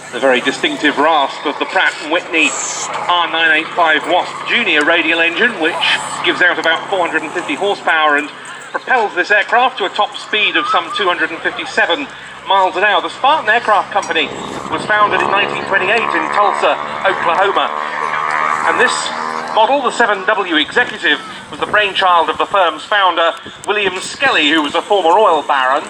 The very distinctive rasp of the Pratt & Whitney R985 Wasp Junior radial engine, which gives out about 450 horsepower and propels this aircraft to a top speed of some 257 miles an hour. The Spartan Aircraft Company was founded in 1928 in Tulsa, Oklahoma. And this model, the 7W Executive, was the brainchild of the firm's founder, William Skelly, who was a former oil baron.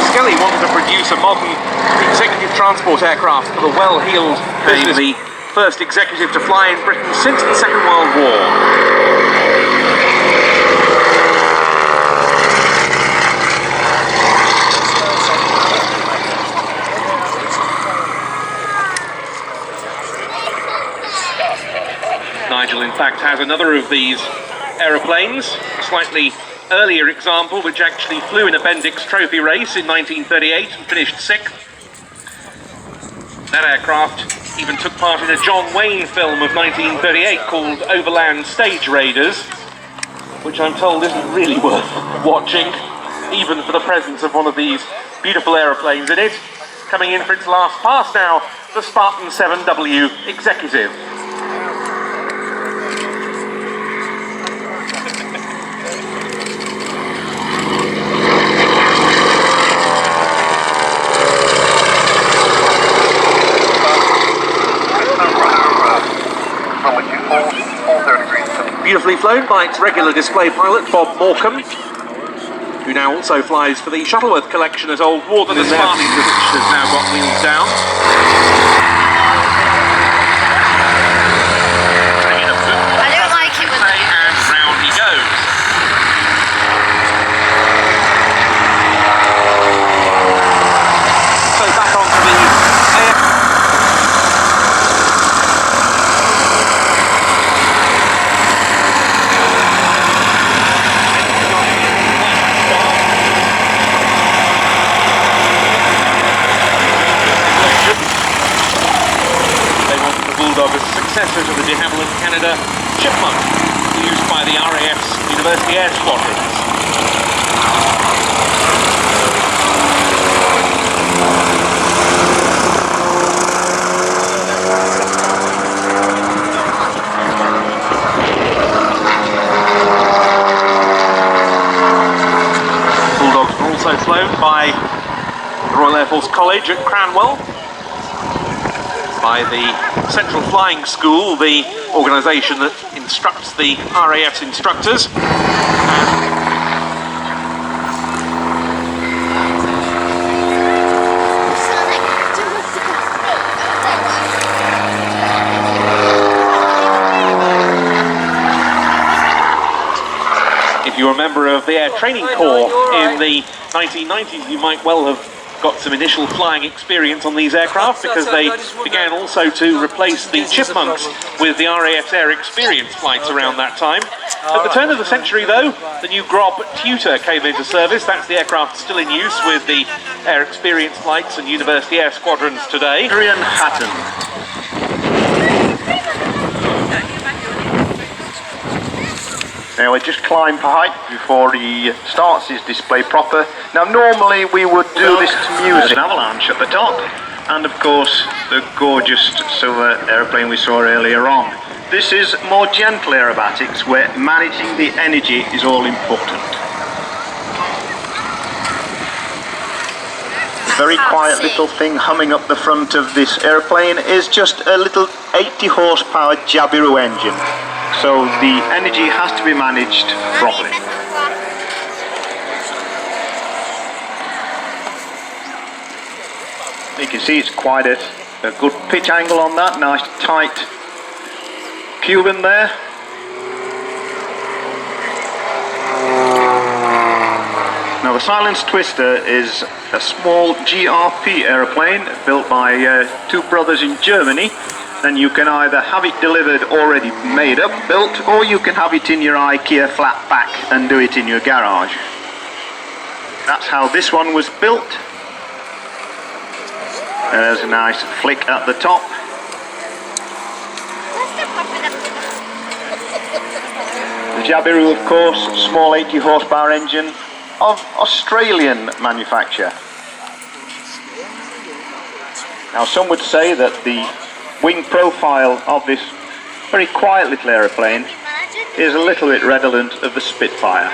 Skelly wanted to produce a modern executive transport aircraft for the well-heeled business. The first executive to fly in Britain since the Second World War. Nigel, in fact, has another of these aeroplanes, a slightly earlier example, which actually flew in a Bendix Trophy race in 1938 and finished 6th. That aircraft even took part in a John Wayne film of 1938 called Overland Stage Raiders, which I'm told isn't really worth watching, even for the presence of one of these beautiful aeroplanes in it. Coming in for its last pass now, the Spartan 7W Executive. Beautifully flown by its regular display pilot, Bob Morecambe, who now also flies for the Shuttleworth collection as Old Warden. The Spartan has now got wheels down. I don't like it when they... And round he goes. So back onto the air. As successor to the de Havilland Canada Chipmunk, used by the RAF's University Air Squadrons. Bulldogs were also flown by the Royal Air Force College at Cranwell, by the Central Flying School, the organisation that instructs the RAF's instructors. If you're a member of the Air Training Corps in the 1990s, you might well have got some initial flying experience on these aircraft, because they began also to replace the Chipmunks with the RAF's Air Experience flights around that time. At the turn of the century, though, the new Grob Tutor came into service. That's the aircraft still in use with the Air Experience flights and University Air Squadrons today. Adrian Hatton. Now we just climb for height before he starts his display proper. Now normally we would do this to music. An avalanche at the top, and of course the gorgeous silver aeroplane we saw earlier on. This is more gentle aerobatics, where managing the energy is all important. A very quiet little thing humming up the front of this aeroplane is just a little 80 horsepower Jabiru engine. So the energy has to be managed properly. You can see it's quite a good pitch angle on that, nice tight Cuban there. Now the Silenced Twister is a small GRP aeroplane built by two brothers in Germany. Then you can either have it delivered already made up, built, or you can have it in your IKEA flat pack and do it in your garage. That's how this one was built. There's a nice flick at the top. Jabiru, of course, small 80 horsepower engine of Australian manufacture. Now, some would say that the wing profile of this very quiet little aeroplane is a little bit redolent of the Spitfire.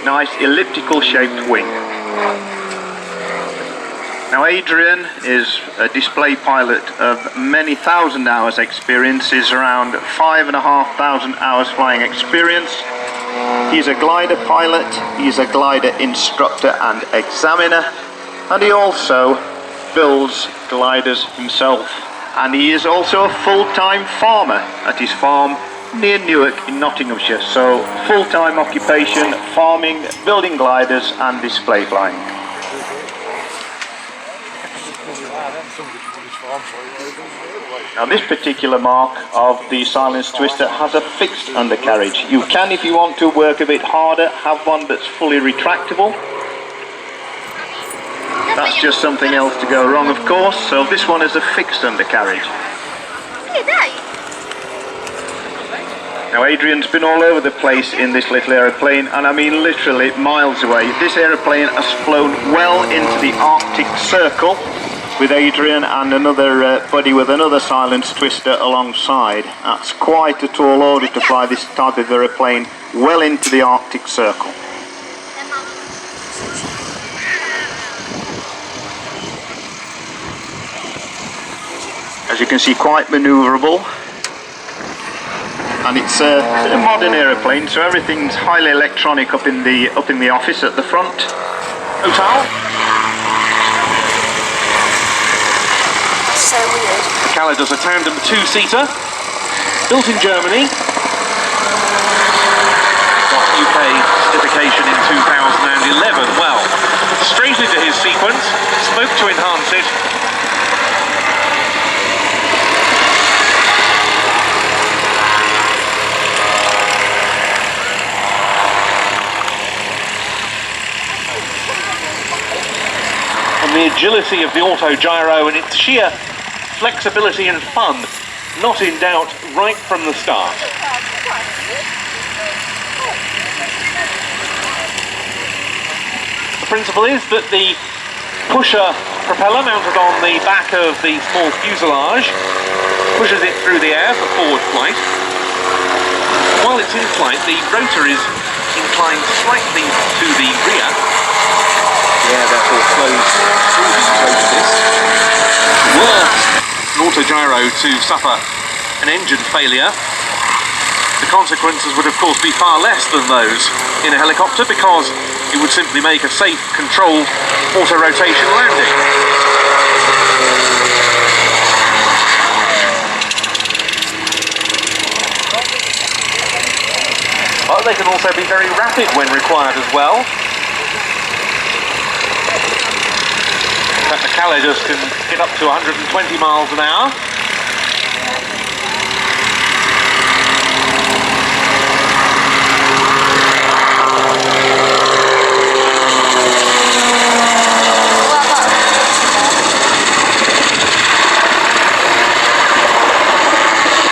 Nice elliptical shaped wing. Now, Adrian is a display pilot of many thousand hours experience, is around 5,500 hours flying experience. He's a glider pilot, he's a glider instructor and examiner, and he also builds gliders himself. And he is also a full-time farmer at his farm near Newark in Nottinghamshire. So, full-time occupation, farming, building gliders and display flying. Now, this particular mark of the Silence Twister has a fixed undercarriage. You can, if you want to work a bit harder, have one that's fully retractable. That's just something else to go wrong, of course, so this one is a fixed undercarriage. Now, Adrian's been all over the place in this little aeroplane, and I mean literally miles away. This aeroplane has flown well into the Arctic Circle with Adrian and another buddy with another Silence Twister alongside. That's quite a tall order to fly this type of aeroplane well into the Arctic Circle. As you can see, quite manoeuvrable, and it's a modern aeroplane, so everything's highly electronic up in the office at the front. Hotel. So weird. Cala does a tandem two-seater, built in Germany. Got UK certification in 2011. Well, straight into his sequence, smoke to enhance it. The agility of the Autogyro and its sheer flexibility and fun not in doubt right from the start. The principle is that the pusher propeller mounted on the back of the small fuselage pushes it through the air for forward flight. While it's in flight, the rotor is inclined slightly to the rear. The air therefore flows through the rotor disc. Were an Autogyro to suffer an engine failure, the consequences would of course be far less than those in a helicopter, because it would simply make a safe, controlled auto-rotation landing. But they can also be very rapid when required as well. The Calidus can get up to 120 miles an hour.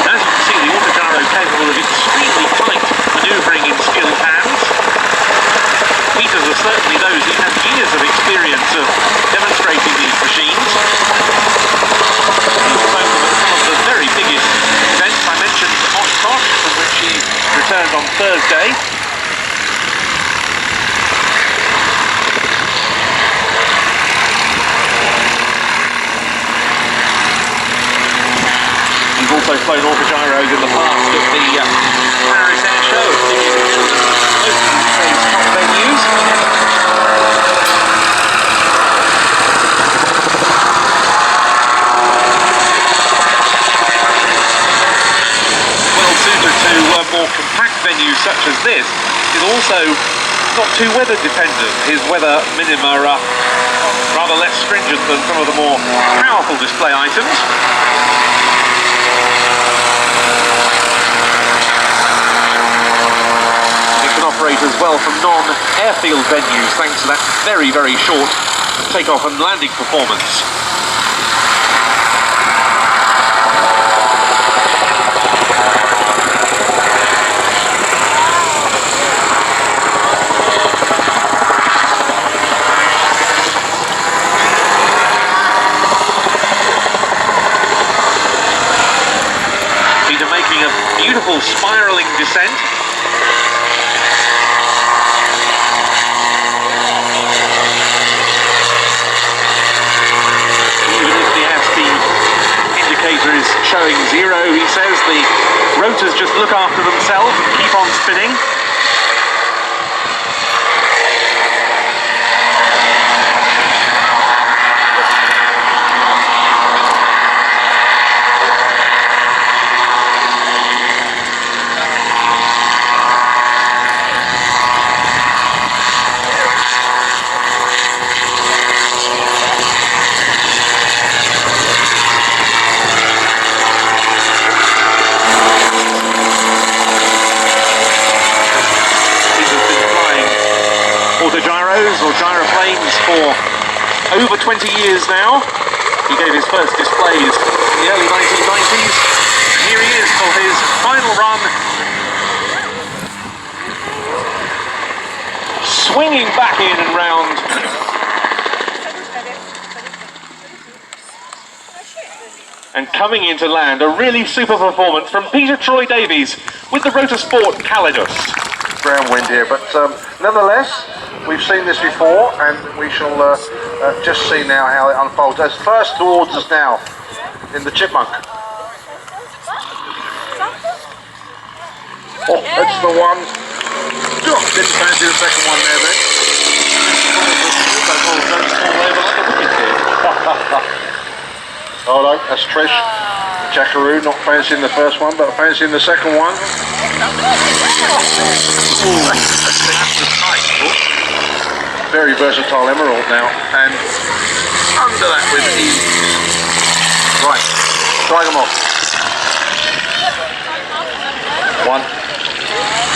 As you can see, the Autogyro is capable of extremely tight manoeuvring in skilled hands. Peters are certainly those who have years of experience of demonstrating these machines. He's flown them at some of the very biggest events. I mentioned Oshkosh, from which he returned on Thursday. He's also flown Autogyros in the past at the Paris Airshow, which is most of UK's top venues. Well suited to more compact venues such as this, is also not too weather dependent. His weather minima are rather less stringent than some of the more powerful display items. Operate as well from non-airfield venues thanks to that very, very short takeoff and landing performance. making a beautiful spiralling descent. Even if the airspeed indicator is showing 0, he says the rotors just look after themselves and keep on spinning. Autogyros or gyroplanes for over 20 years now. He gave his first displays in the early 1990s, and here he is for his final run. Swinging back in and round. And coming into land, a really super performance from Peter Troy Davies with the Rotorsport Calidus. Ground wind here, but nevertheless, we've seen this before, and we shall just see now how it unfolds. As first towards us now in the Chipmunk. Oh, that's the one. Oh, didn't fancy the second one there, then. Oh no, that's Trish. Jackaroo, not fancying the first one, but fancying the second one. Very versatile emerald now, and under that with ease. Right, drag them off. One.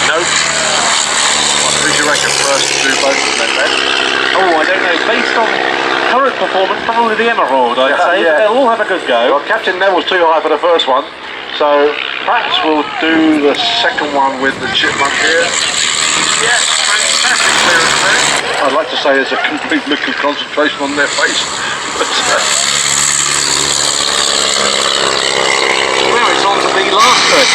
Nope. Who do you reckon first to do both of them then? Oh, I don't know. Based on current performance, probably the emerald, I'd say. Yeah. They'll all have a good go. Well, Captain Neville's too high for the first one, so perhaps we'll do the second one with the Chipmunk here. Yeah, fantastic clearance there. I'd like to say there's a complete look of concentration on their face, but Now it's on to the last bit.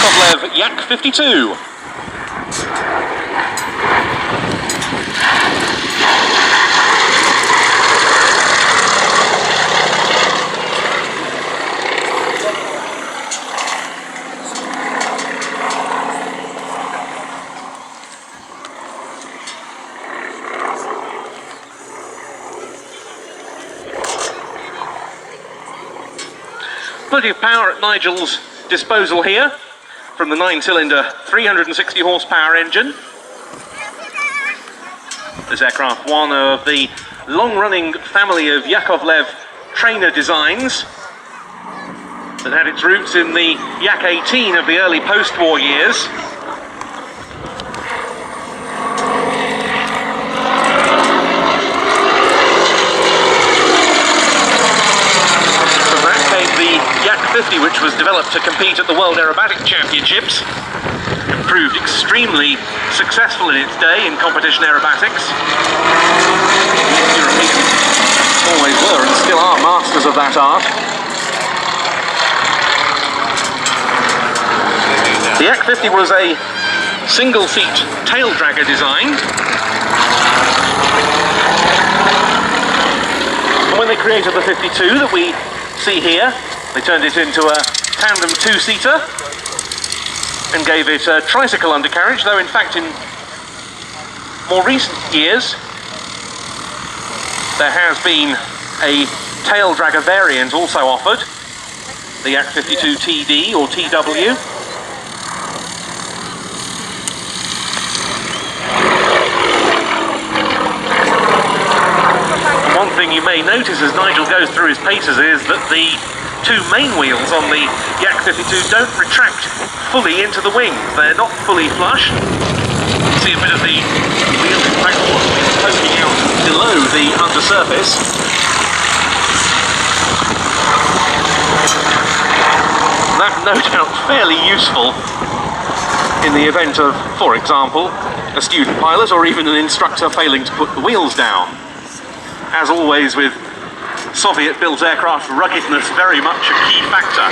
Yakovlev Yak-52. Plenty of power at Nigel's disposal here from the 9-cylinder 360 horsepower engine. This aircraft, one of the long-running family of Yakovlev trainer designs that had its roots in the Yak-18 of the early post-war years. Yak-50, which was developed to compete at the World Aerobatic Championships, and proved extremely successful in its day in competition aerobatics. Europeans always were and still are masters of that art. The Yak-50 was a single-seat tail dragger design. And when they created the 52 that we see here, they turned it into a tandem two-seater and gave it a tricycle undercarriage, though in fact in more recent years there has been a tail dragger variant also offered, the Yak-52 TD or TW. One thing you may notice as Nigel goes through his paces is that the two main wheels on the Yak-52 don't retract fully into the wings. They're not fully flush. You see a bit of the wheel impact poking out below the undersurface. That no doubt fairly useful in the event of, for example, a student pilot or even an instructor failing to put the wheels down. As always with Soviet-built aircraft, ruggedness very much a key factor.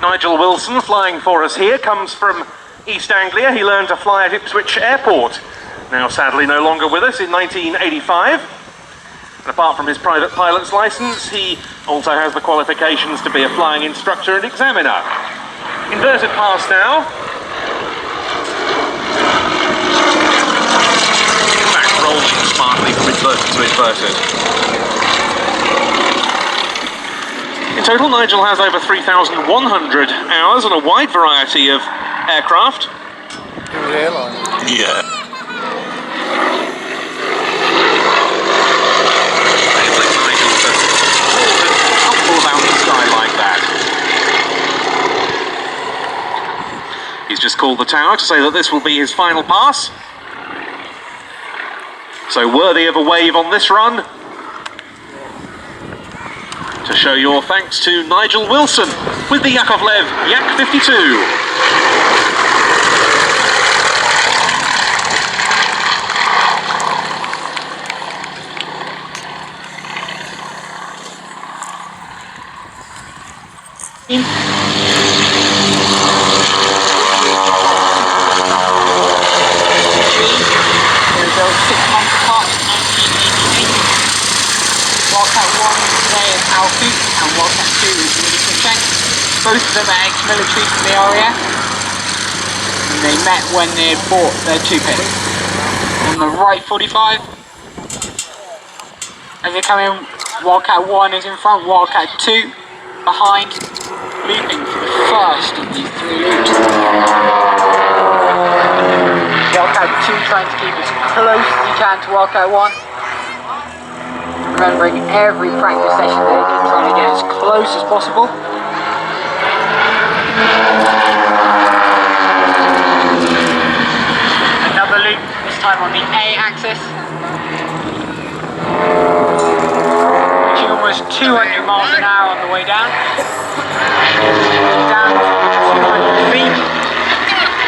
Nigel Wilson flying for us here comes from East Anglia. He learned to fly at Ipswich Airport, now sadly no longer with us, in 1985. And apart from his private pilot's license, he also has the qualifications to be a flying instructor and examiner. Inverted pass now. In fact, rolling smartly from inverted to inverted. In total, Nigel has over 3,100 hours on a wide variety of aircraft. Yeah. Enabling Nigel to tumble about the sky like that. He's just called the tower to say that this will be his final pass. So worthy of a wave on this run. To show your thanks to Nigel Wilson with the Yakovlev Yak-52. They were built 6 months apart in 1988. Wildcat 1 today is Alfie and Wildcat 2 is Lincolnshire. Both of them are ex-military from the RAF. And they met when they had bought their 2-pit. On the right 45. As they come in, Wildcat 1 is in front, Wildcat 2 behind, looping for the first of these 3 loops. Wildcat 2 trying to keep as close as he can to Wildcat 1. Remembering every practice session they did, trying to get as close as possible. Another loop, this time on the A axis. Reaching almost 200 miles an hour on the way down. Down to 200 feet.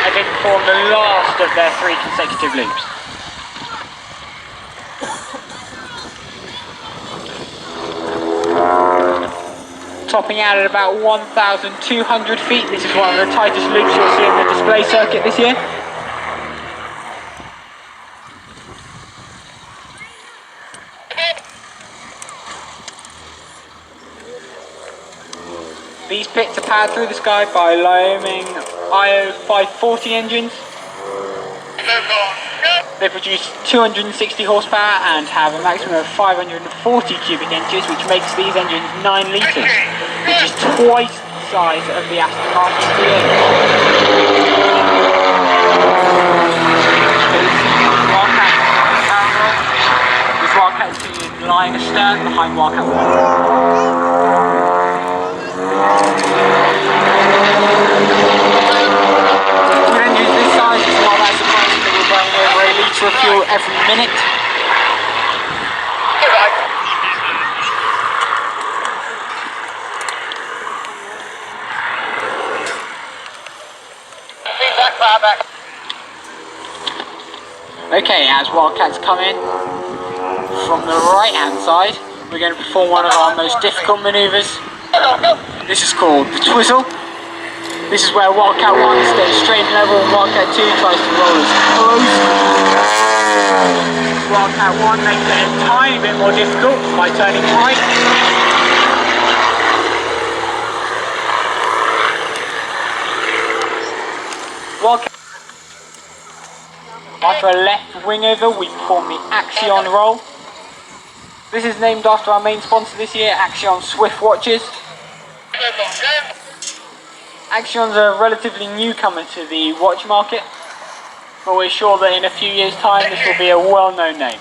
As they perform the last of their 3 consecutive loops. Topping out at about 1,200 feet. This is one of the tightest loops you'll see in the display circuit this year. These pits are powered through the sky by Wyoming IO540 engines. They produce 260 horsepower and have a maximum of 540 cubic inches, which makes these engines 9 litres, which is twice the size of the Aston Martin V8. Wildcat barrel roll, with Wildcat 2 lying astern behind Wildcat 1. With engines this size, it's not that surprising that we're burning over a litre of fuel every minute. Okay, as Wildcats come in from the right hand side, we're going to perform one of our most difficult manoeuvres. This is called the twizzle. This is where Wildcat 1 stays straight and level and Wildcat 2 tries to roll as close. Wildcat 1 makes it a tiny bit more difficult by turning right. Wildcat. After a left wing over, we perform the Aviation roll. This is named after our main sponsor this year, Aviation Swift watches. Avion's a relatively newcomer to the watch market, but we're sure that in a few years' time this will be a well-known name.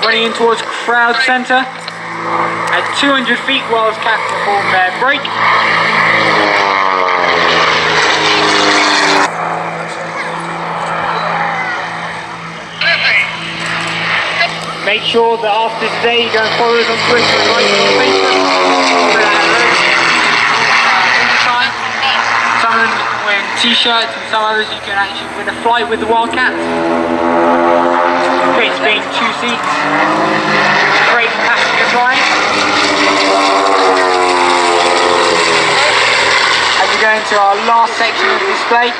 Running in towards crowd centre. At 200 feet, Wildcat perform their break. Make sure that after today you go and follow us on Twitter and like us on Facebook. Some of them wearing t-shirts and some others you can actually win a flight with the Wildcats. Pits being 2 seats, great passenger flying. As we go into our last section of the display.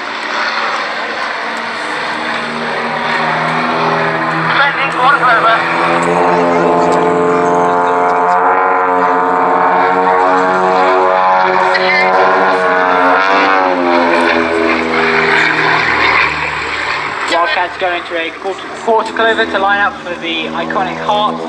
go into a quarter clover to line up for the iconic heart.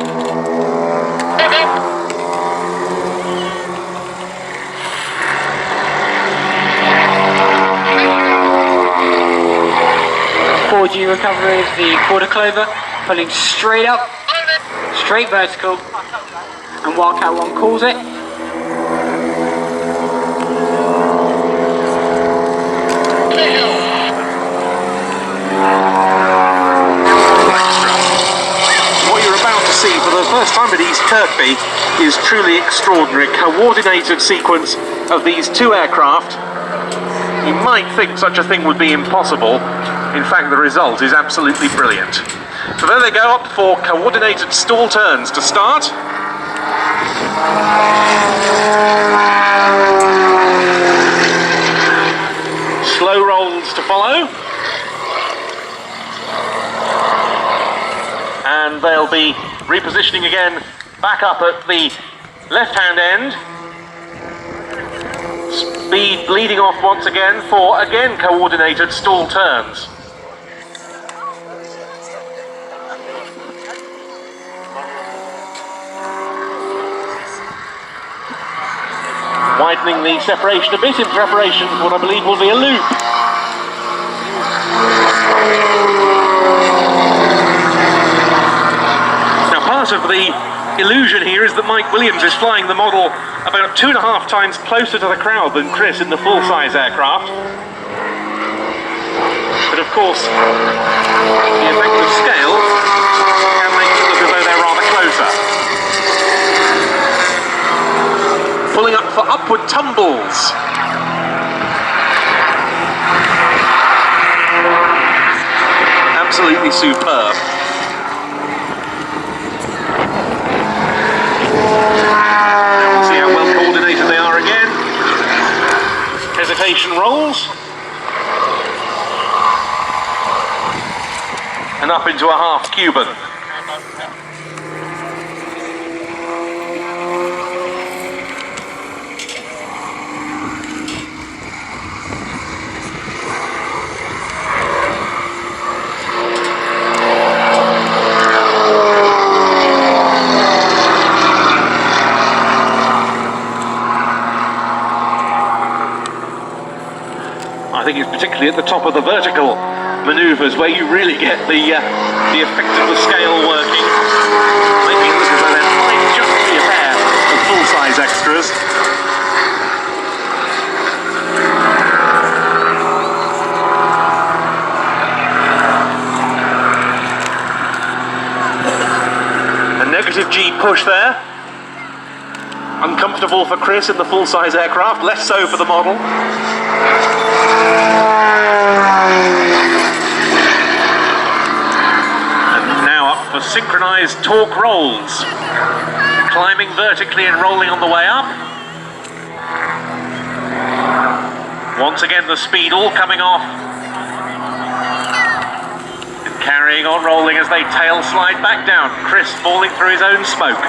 Forward G recovery is the quarter clover, pulling straight up, straight vertical, and Wildcat 1 calls it. What you're about to see for the first time at East Kirkby is truly extraordinary. Coordinated sequence of these two aircraft. You might think such a thing would be impossible. In fact, the result is absolutely brilliant. So there they go, up for coordinated stall turns to start. Slow rolls to follow. And they'll be repositioning again back up at the left-hand end. Speed bleeding off once again for, again, coordinated stall turns. Widening the separation a bit in preparation for what I believe will be a loop. Now, part of the illusion here is that Mike Williams is flying the model about 2.5 times closer to the crowd than Chris in the full-size aircraft. But of course, the effect of scale can make it look as though they're rather closer. Pulling up for upward tumbles. Absolutely superb. See how well coordinated they are again. Hesitation rolls. And up into a half Cuban. I think it's particularly at the top of the vertical manoeuvres where you really get the effect of the scale working, making it look as though there might just be a pair of full-size extras. A negative G push there. Uncomfortable for Chris in the full-size aircraft, less so for the model. And now up for synchronized torque rolls. Climbing vertically and rolling on the way up. Once again the speed all coming off. And carrying on rolling as they tail slide back down. Chris falling through his own smoke.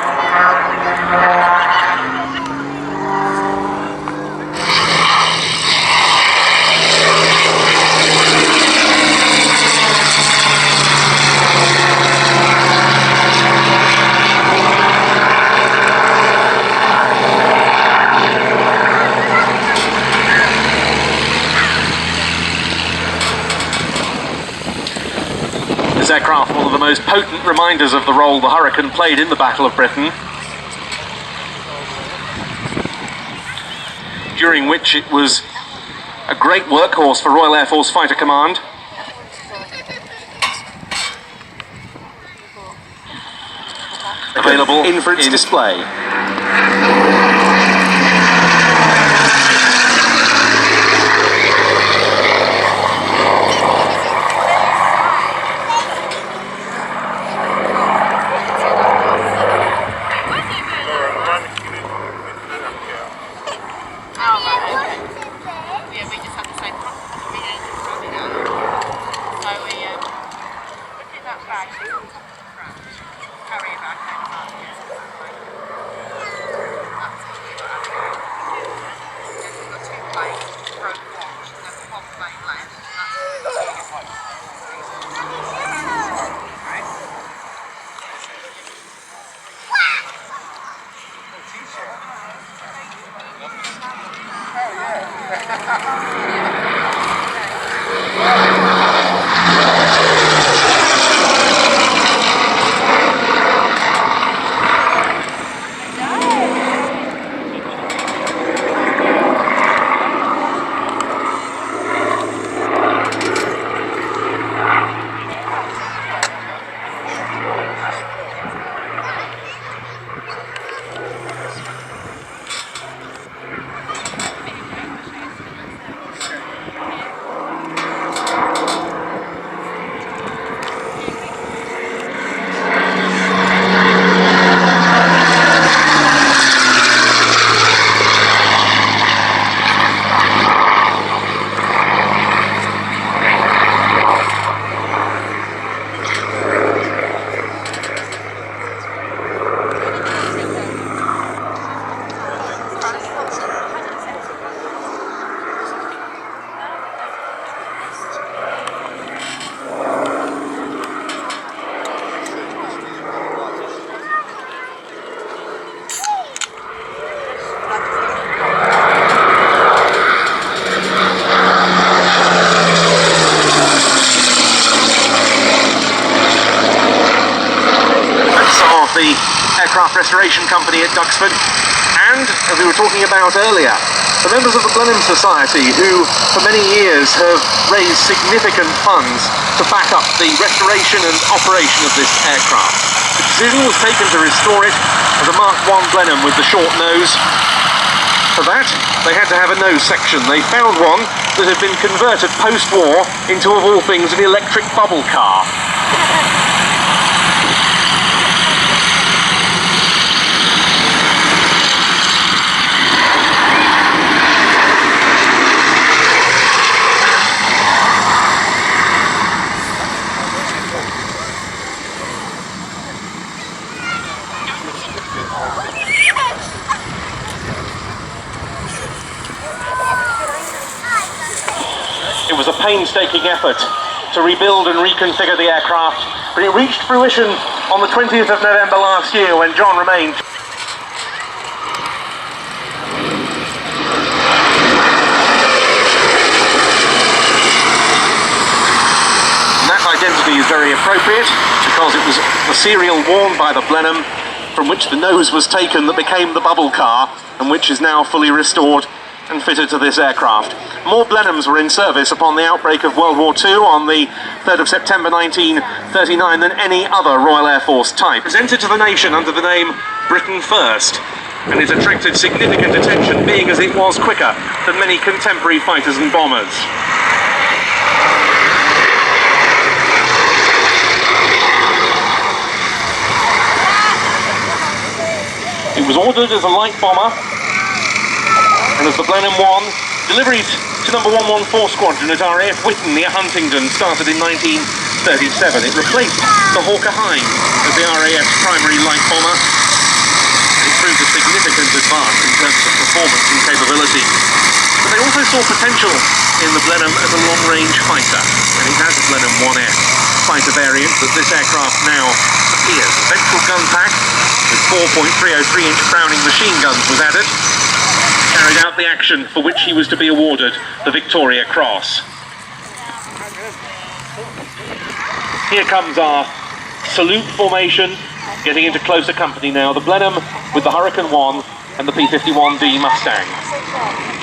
This aircraft, one of the most potent reminders of the role the Hurricane played in the Battle of Britain, during which it was a great workhorse for Royal Air Force Fighter Command. Available in for its display. The aircraft restoration company at Duxford, and as we were talking about earlier, the members of the Blenheim Society, who for many years have raised significant funds to back up the restoration and operation of this aircraft. The decision was taken to restore it as a Mark I Blenheim with the short nose. For that, they had to have a nose section. They found one that had been converted post-war into, of all things, an electric bubble car. It was a painstaking effort to rebuild and reconfigure the aircraft, but it reached fruition on the 20th of November last year when John remained. And that identity is very appropriate because it was the serial worn by the Blenheim from which the nose was taken that became the bubble car and which is now fully restored and fitted to this aircraft. More Blenheims were in service upon the outbreak of World War II on the 3rd of September 1939 than any other Royal Air Force type. Presented to the nation under the name Britain First, and it attracted significant attention, being as it was quicker than many contemporary fighters and bombers. It was ordered as a light bomber, and as the Blenheim 1, deliveries to number 114 Squadron at RAF Whitton near Huntingdon started in 1937. It replaced the Hawker Hind as the RAF's primary light bomber, and it proved a significant advance in terms of performance and capability. But they also saw potential in the Blenheim as a long-range fighter, and it has a Blenheim 1F fighter variant that this aircraft now appears. A ventral gun pack with 4.303-inch Browning machine guns was added, carried out the action for which he was to be awarded the Victoria Cross. Here comes our salute formation, getting into closer company now. The Blenheim with the Hurricane 1 and the P-51D Mustang.